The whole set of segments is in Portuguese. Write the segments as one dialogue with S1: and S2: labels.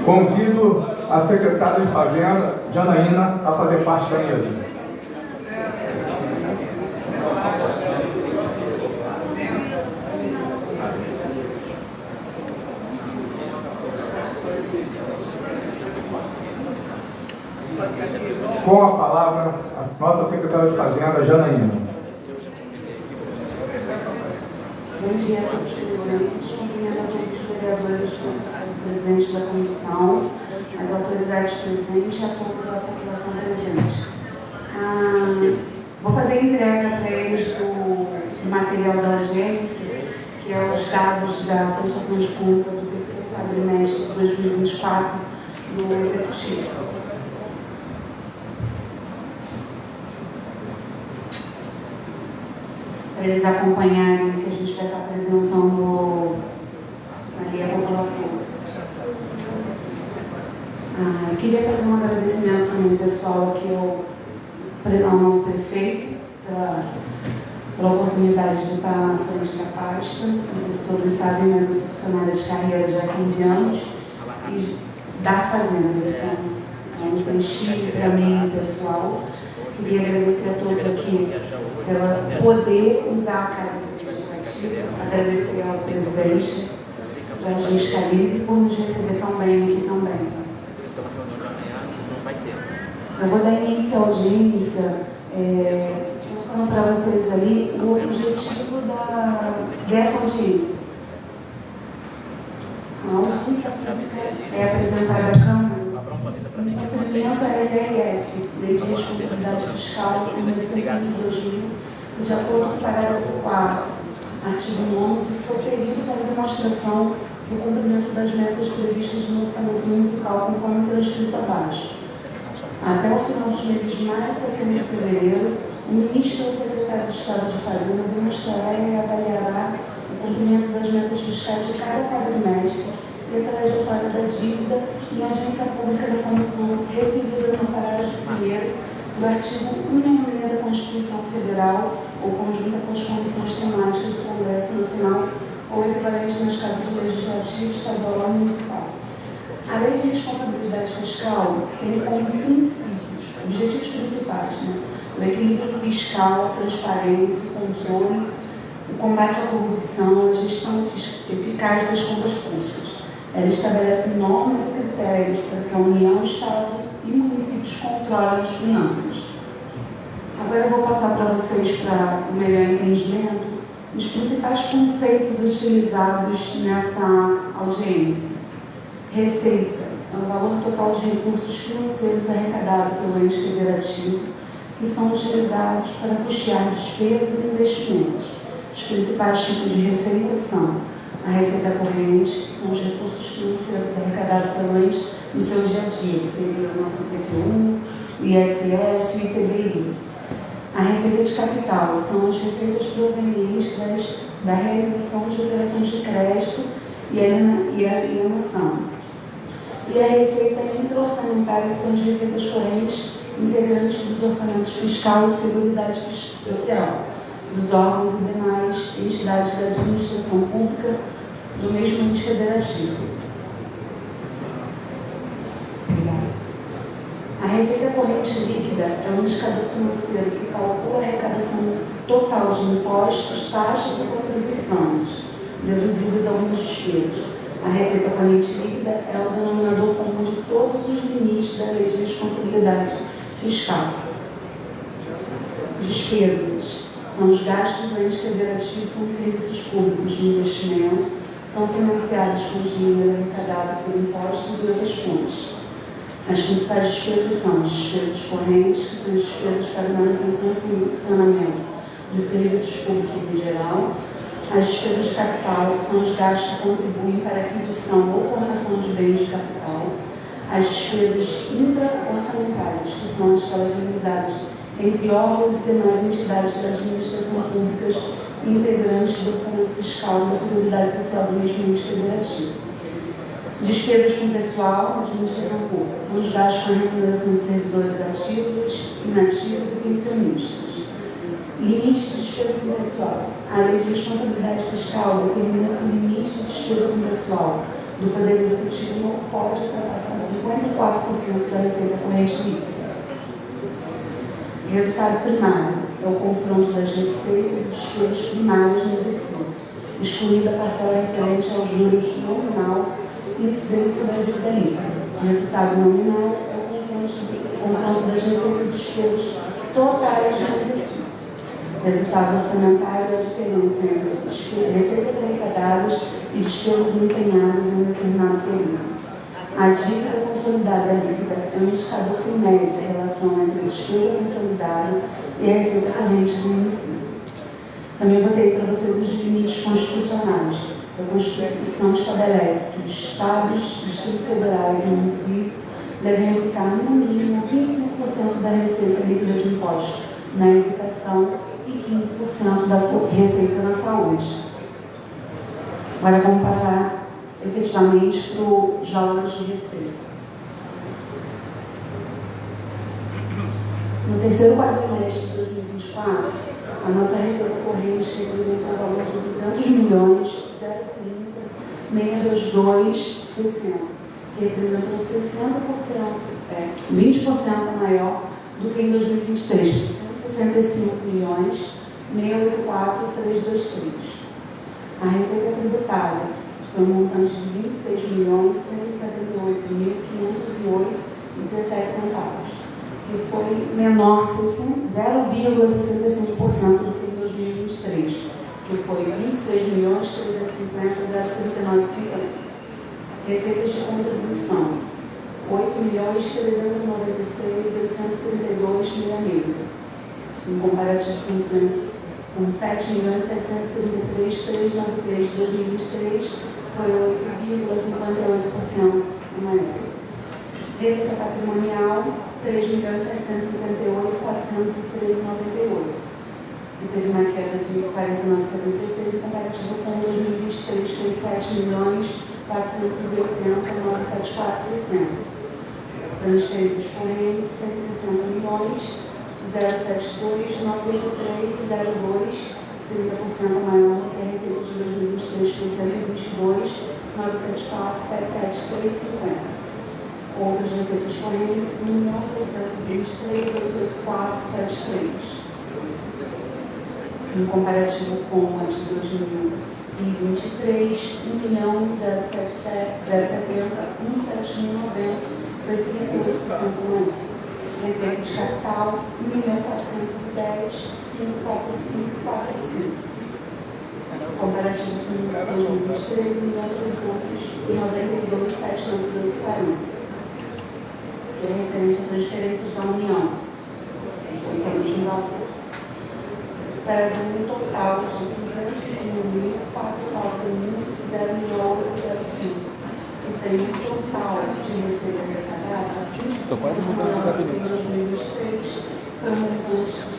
S1: Convido a secretária de Fazenda, Janaína, a fazer parte da mesa. Com a palavra, a nossa secretária de Fazenda, Janaína.
S2: Bom dia a todos os presentes, cumprimento a todos os vereadores, o presidente da comissão, as autoridades presentes e a toda a população presente. Vou fazer a entrega para eles do material da audiência, que é os dados da prestação de conta do terceiro quadrimestre de 2024 no Executivo. Para eles acompanharem o que a gente vai estar apresentando ali à população. Eu queria fazer um agradecimento também pessoal aqui ao nosso prefeito pela oportunidade de estar à frente da pasta. Não sei se todos sabem, mas eu sou funcionária de carreira já há 15 anos e da Fazenda. Então, é um prestígio para mim pessoal. Queria agradecer a todos aqui pelo poder usar a carta legislativa, agradecer ao presidente Jorge Scalise por nos receber tão bem aqui também. Eu vou dar início à audiência, falando para vocês ali o objetivo dessa audiência. A audiência é apresentada à Câmara. Cumprimento a LRF, Lei de Responsabilidade Fiscal, número 102.000, de acordo com o parágrafo 4, artigo 9, fixou períodos à demonstração do cumprimento das metas previstas no orçamento municipal, conforme transcrito abaixo. Até o final dos meses de março, setembro e fevereiro, o ministro ou secretário de Estado de Fazenda demonstrará e avaliará o cumprimento das metas fiscais de cada quadrimestre e a trajetória da dívida em audiência pública da comissão referida no parágrafo 1º do artigo 166 da Constituição Federal ou conjunta com as comissões temáticas do Congresso Nacional ou equivalente nas casas legislativas, estadual ou municipal. A Lei de Responsabilidade Fiscal tem como princípios, objetivos principais, o equilíbrio fiscal, a transparência, o controle, o combate à corrupção, a gestão eficaz das contas públicas. Ela estabelece normas e critérios para que a União, Estado e municípios controlem as finanças. Agora eu vou passar para vocês, para o melhor entendimento, os principais conceitos utilizados nessa audiência. Receita é o valor total de recursos financeiros arrecadados pelo ente federativo que são utilizados para custear despesas e investimentos. Os principais tipos de receita são a receita corrente, que são os recursos financeiros arrecadados pelo ente no seu dia a dia, que seria o nosso IPTU, o ISS e o ITBI. A receita de capital são as receitas provenientes da realização de operações de crédito e alienação. E a receita intra-orçamentária, que são as receitas correntes integrantes dos orçamentos fiscal e seguridade social, dos órgãos e demais entidades da administração pública do mesmo ente federativo. A receita corrente líquida é um indicador financeiro que calcula a arrecadação total de impostos, taxas e contribuições, deduzidas algumas despesas. A receita corrente líquida é o denominador comum de todos os limites da Lei de Responsabilidade Fiscal. Despesas são os gastos do ente federativo com serviços públicos de investimento, são financiados com dinheiro arrecadado por impostos e outras fontes. As principais despesas são as despesas correntes, que são as despesas para manutenção e funcionamento dos serviços públicos em geral. As despesas de capital, que são os gastos que contribuem para a aquisição ou formação de bens de capital. As despesas intra-orçamentárias, que são as realizadas entre órgãos e demais entidades da administração pública integrantes do orçamento fiscal e da Seguridade Social do mesmo ente federativo. Despesas com pessoal da administração pública são os gastos com a remuneração de servidores ativos, inativos e pensionistas. Limite de despesa com pessoal. A Lei de Responsabilidade Fiscal determina que o limite de despesa com pessoal do Poder Executivo não pode ultrapassar 54% da receita corrente líquida. Resultado primário é o confronto das receitas e despesas primárias no exercício, excluída a parcela referente aos juros nominal e incidência sobre a dívida líquida. O resultado nominal é o confronto das receitas e despesas totais no exercício. Resultado orçamentário é a diferença entre receitas arrecadadas e despesas empenhadas em um determinado período. A dívida consolidada líquida é um indicador que mede a relação entre a despesa consolidada e a receita corrente do município. Também botei para vocês os limites constitucionais. A Constituição estabelece que os estados, distritos federais e municípios devem aplicar no mínimo 25% da receita líquida de impostos na educação e 15% da receita na saúde. Agora vamos passar efetivamente para os valores de receita. No terceiro quadrimestre de 2024, a nossa receita corrente representa um valor de 200 milhões, 030, 622,60, que representa 20% maior do que em 2023, 165 milhões, 684,323. A receita tributária foi um montante de 26 milhões, 178.508,17 centavos, que foi menor 0,65% do que em 2023, que foi 26 milhões, 350,039,50. Receitas de contribuição, 8 milhões, 396.832,66. Em comparativo com 7 milhões, 733,393 de 2023, foi 8,58% maior. Receita patrimonial, 3.758.413,98. E teve uma queda de 49,76 em comparativo com 2023, que foi 7.480.974,60. Transferências correntes, 160 milhões, 072.983,02, 30% maior do que a receita de 2023, foi 122.974,773,50. Outras receitas correntes, 1.623.884,73. Em comparativo com a de 2023, 1.070.171,90, foi 38% maior. Receita de capital, 1.410.545,45. Comparativo com 2023, 1.692.792,40. Que é referente a transferências da União. Foi o mesmo valor. Trazendo um total de 201.491,008,05. Que tem um total de receita arrecadada em 2023, foi um montante de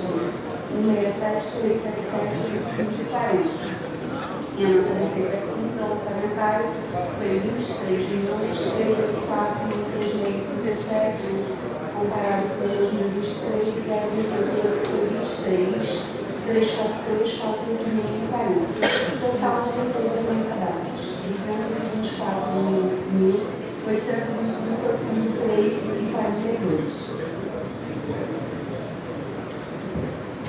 S2: 1.67377,40. E a nossa receita orçamentária foi 23.384.337, comparado com 2023, 0,18 foi 343,440. Total de receitas arrecadadas, 224.825.803,42.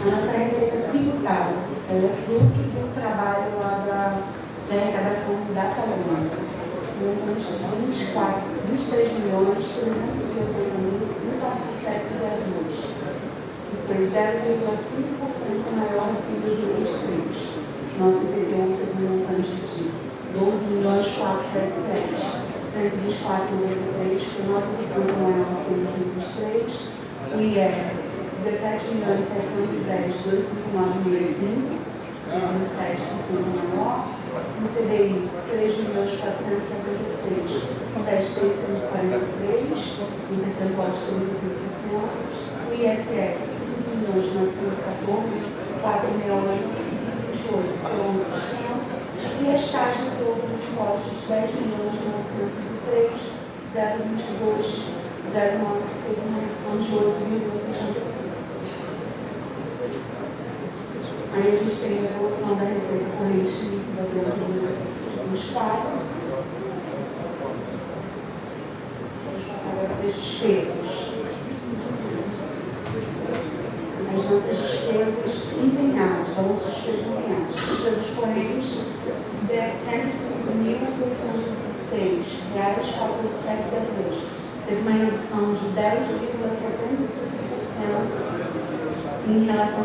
S2: A nossa receita tributária, isso aí é fruto do trabalho lá de arrecadação da Fazenda. Um montante de 23.380.147,02, que foi 0,5% maior do que em 2023. Nosso IPTU teve um montante de 12.477.124,93, foi 9% maior do que em 2023. O IR, 17.710.259,65, 7% maior. No TDI, 3.476.735,43, um percentual de 35%. O ISS, 15.914.468,28, 11%. E as taxas e outros impostos, 10.903.022,09, teve uma redução de 8,55. Aí a gente tem a evolução da receita corrente líquida pelo exercício de 24. despesas. As nossas despesas empenhadas, valores de despesas empenhadas. Despesas correntes de R$ 105.616,4702. Teve uma redução de 10,75% em relação a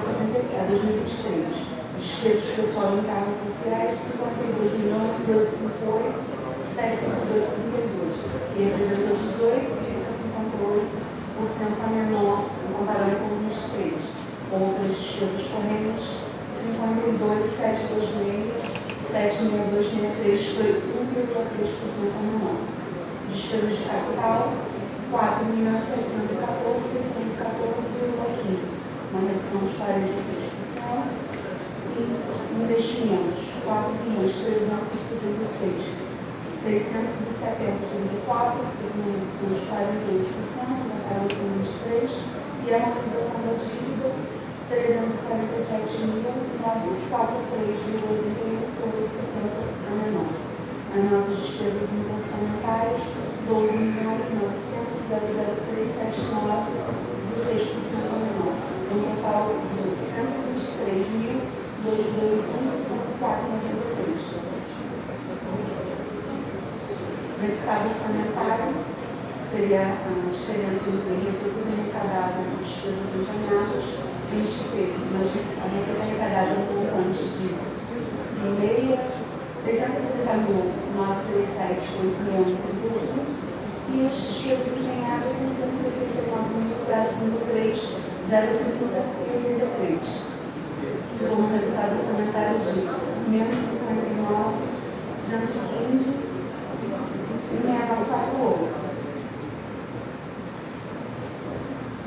S2: 2023. Despesas de pessoal em cargos sociais, R$ 52.858,752,32, que representa 18,58% a menor comparado com 2023. Outras despesas correntes, 52.726,762,63, foi 1,3% a menor. Despesas de capital, 4.714,614,15, uma redução de 46%. E investimentos, 4.366,670,4, uma redução de 48%, comparado com 2023. E a amortização da dívida, 347.943,81, 12% a menor. As nossas despesas orçamentárias, 12.900,003,79, 16% a menor. Um total de 123.221,496. Resultado orçamentário seria a diferença entre receitas arrecadadas e despesas empenhadas. A gente teve a receita arrecadada no montante de 670.937,835 e as despesas empenhadas 679.053,030,83. Ficou um resultado orçamentário de menos 59.115,648.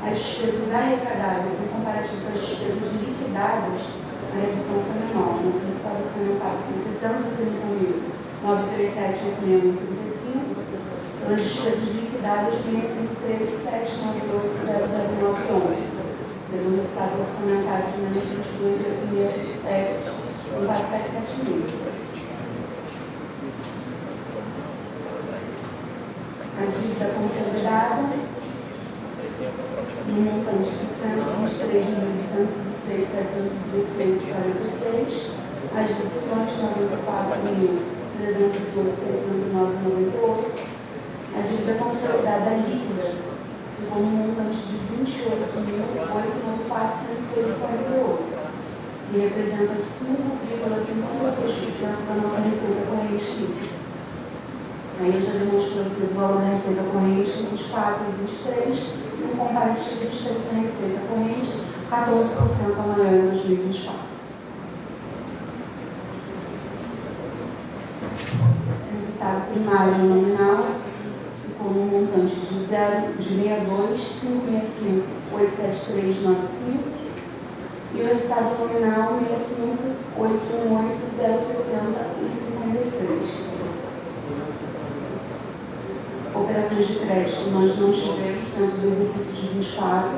S2: As despesas arrecadadas em comparativo com as despesas liquidadas, a redução foi menor. Nosso resultado orçamentário foi 630.937,835. Pelas despesas liquidadas, 653.798,009,11. Teve um resultado orçamentário de menos 22.867,477 mil. A dívida consolidada, no montante de 123.206.716,46, as deduções 94.312.609,98, a dívida consolidada líquida ficou no montante de 28.894.106,48, que representa 5,56% da nossa receita corrente líquida. Aí eu já demonstro para vocês o valor da receita corrente em 24 e 23. No comparativo, a gente teve com a receita corrente 14% a maior em 2024. Resultado primário nominal ficou no montante de 62.565.873,95 e o resultado nominal 65.818.060,53. Operações de crédito nós não tivemos dentro do exercício de 24.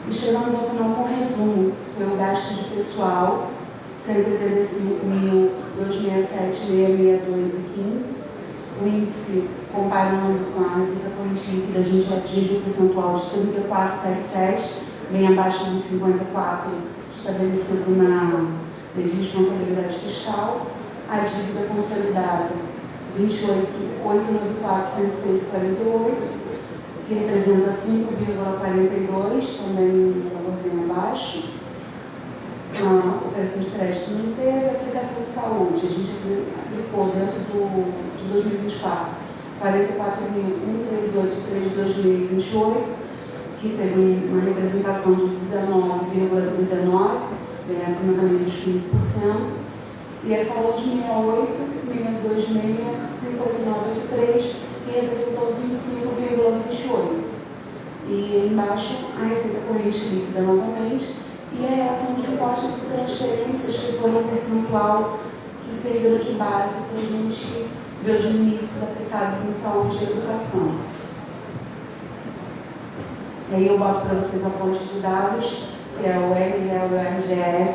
S2: E chegamos ao final com um resumo. Foi o gasto de pessoal, 185.267.662,15. O índice, comparando com a receita corrente líquida, a gente atinge um percentual de 34,77, bem abaixo dos 54 estabelecido na lei de responsabilidade fiscal. A dívida consolidada, 28.894.106,48, que representa 5,42, também um valor bem abaixo. A operação de crédito não teve. A aplicação de saúde, a gente aplicou dentro de 2024, 44.138,3/2028, que teve uma representação de 19,39, bem acima também dos 15%. E a saúde 68.626,59,83, que representou 25,28. E embaixo a receita corrente líquida novamente e a relação de impostos e transferências, que foram um percentual que serviram de base para a gente ver os limites aplicados em saúde e educação. E aí eu boto para vocês a fonte de dados, que é o RGE e o RGF,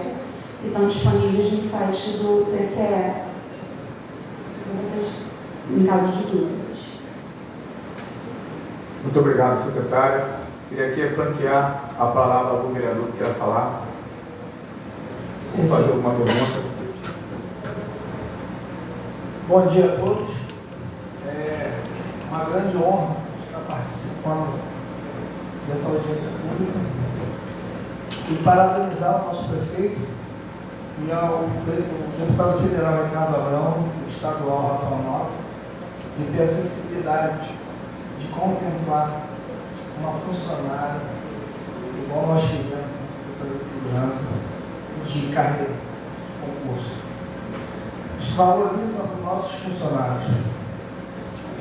S2: que estão disponíveis no site do TCE, para vocês, em caso de dúvidas.
S1: Muito obrigado, secretário. Queria aqui franquear a palavra ao vereador que quer falar.
S3: Sim,
S1: fazer
S3: sim.
S1: alguma pergunta.
S3: Bom dia a todos. É uma grande honra estar participando dessa audiência pública e parabenizar o nosso prefeito e ao deputado federal Ricardo Abrão, o estadual Rafael Nobre, de ter a sensibilidade de contemplar uma funcionária, igual nós fizemos na Secretaria de Segurança, de carreira, concurso. Desvalorizam os nossos funcionários.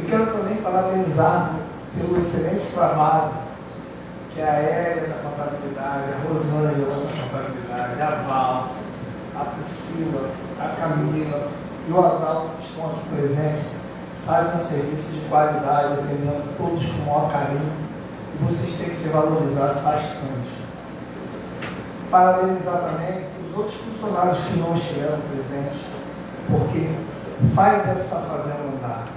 S3: E quero também parabenizar pelo excelente trabalho que a Hélia da contabilidade, a Rosângela da contabilidade, a Val, a Priscila, a Camila e o Adalto, que estão aqui presentes, fazem um serviço de qualidade, atendendo todos com o maior carinho, e vocês têm que ser valorizados bastante. Parabenizar também os outros funcionários que não estiveram presentes, porque faz essa fazenda andar.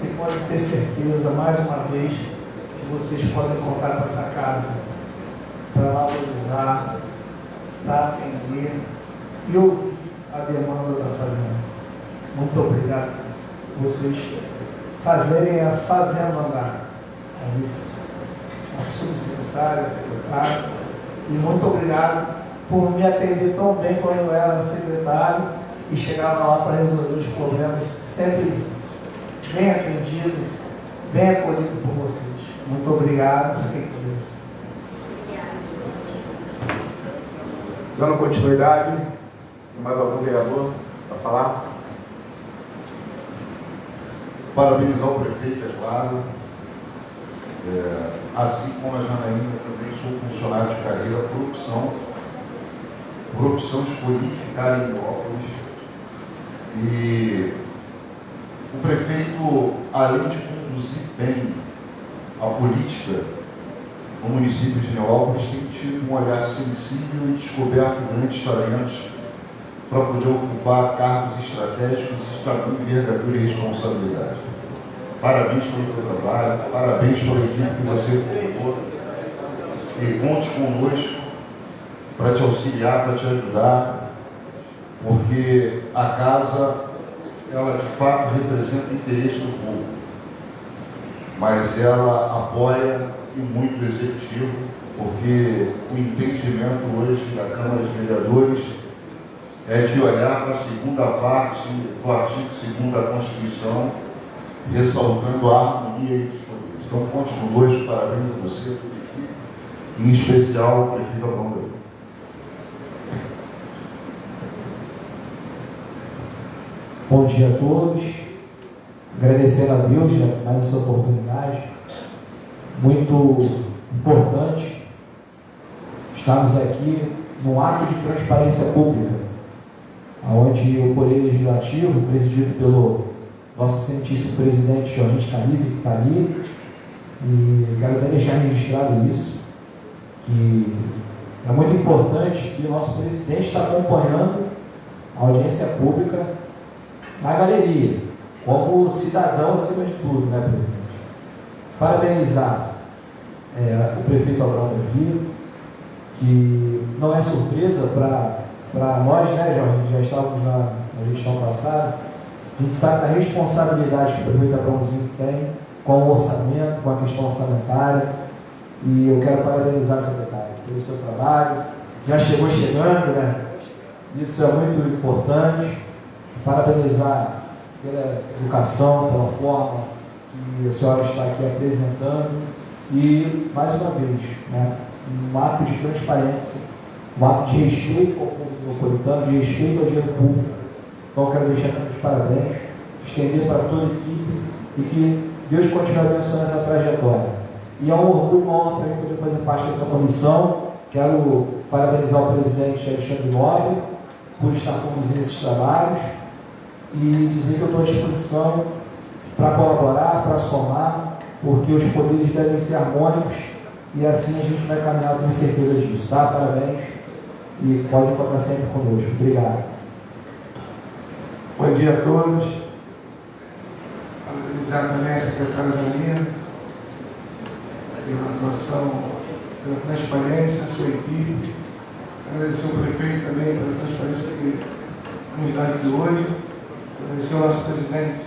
S3: E pode ter certeza, mais uma vez, que vocês podem contar com essa casa para valorizar, para atender e ouvir a demanda da fazenda. Muito obrigado por vocês fazerem a fazenda andar. A subsecretária, a secretária, e muito obrigado por me atender tão bem quando eu era secretário e chegava lá para resolver os problemas, sempre bem atendido, bem acolhido por vocês. Muito obrigado, fiquem com Deus.
S1: Dando continuidade, mais algum vereador para falar?
S4: Parabenizar o prefeito, é claro. Assim como a Janaína, também sou funcionário de carreira por opção. Por opção, escolhi ficar em Nilópolis. E o prefeito, além de conduzir bem a política no município de Nilópolis, tem tido um olhar sensível e descoberto grandes talentos para poder ocupar cargos estratégicos de tamanho, envergadura e responsabilidade. Parabéns pelo seu trabalho, parabéns pela equipe que você formou e conte conosco para te auxiliar, para te ajudar, porque a casa, ela de fato representa o interesse do povo, mas ela apoia e muito o executivo, porque o entendimento hoje da Câmara de Vereadores é de olhar para a segunda parte do artigo 2º da Constituição, ressaltando a harmonia entre os poderes. Então, conte conosco, parabéns a você, a toda a equipe, em especial ao prefeito Abrão.
S5: Bom dia a todos. Agradecer a Deus mais essa oportunidade. Muito importante estarmos aqui num ato de transparência pública, onde o Poder Legislativo, presidido pelo nosso excelentíssimo presidente Jorge Canizi, que está ali, e quero até deixar registrado isso, que é muito importante que o nosso presidente está acompanhando a audiência pública na galeria, como cidadão acima de tudo, né, presidente? Parabenizar o prefeito Abrão Davi, que não é surpresa para nós, né, Jorge? Já estávamos na gestão passada. A gente sabe da responsabilidade que o prefeito Abrãozinho tem com o orçamento, com a questão orçamentária, e eu quero parabenizar a secretária pelo seu trabalho. Já chegou chegando, né? Isso é muito importante. Parabenizar pela educação, pela forma que a senhora está aqui apresentando, e, mais uma vez, né, um ato de transparência, um ato de respeito ao povo metropolitano, de respeito ao dinheiro público. Então, eu quero deixar aqui os parabéns, estender para toda a equipe, e que Deus continue abençoando essa trajetória. E é um orgulho, uma honra para mim poder fazer parte dessa comissão. Quero parabenizar o presidente Alexandre Nobre por estar conduzindo esses trabalhos e dizer que eu estou à disposição para colaborar, para somar, porque os poderes devem ser harmônicos e assim a gente vai caminhar, com certeza disso, tá? Parabéns e pode contar sempre conosco. Obrigado.
S3: Bom dia a todos. Parabenizar também a secretária Janina, pela atuação, pela transparência, a sua equipe. Agradecer ao prefeito também pela transparência que nos dá de hoje. Agradecer ao nosso presidente,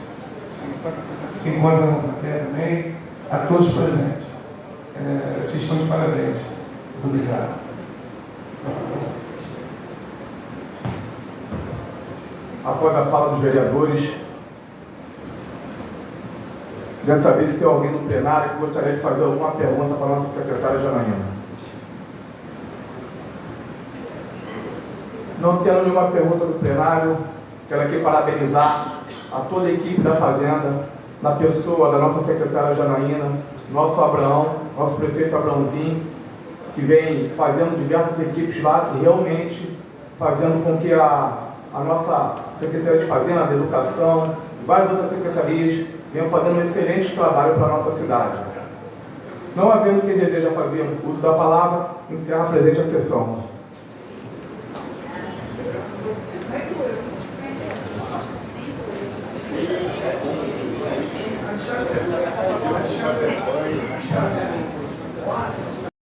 S3: que se encontra na plateia também, a todos os presentes. Vocês estão de parabéns. Muito obrigado.
S1: Após a fala dos vereadores, queria saber se tem alguém no plenário que gostaria de fazer alguma pergunta para a nossa secretária Janaína. Não tendo nenhuma pergunta do plenário, quero aqui parabenizar a toda a equipe da Fazenda, na pessoa da nossa secretária Janaína, nosso Abraão, nosso prefeito Abraãozinho, que vem fazendo diversas equipes lá e realmente fazendo com que a nossa Secretaria de Fazenda, da Educação, várias outras secretarias venham fazendo um excelente trabalho para a nossa cidade. Não havendo quem deseja fazer uso da palavra, encerra a presente a sessão.
S3: Tchau.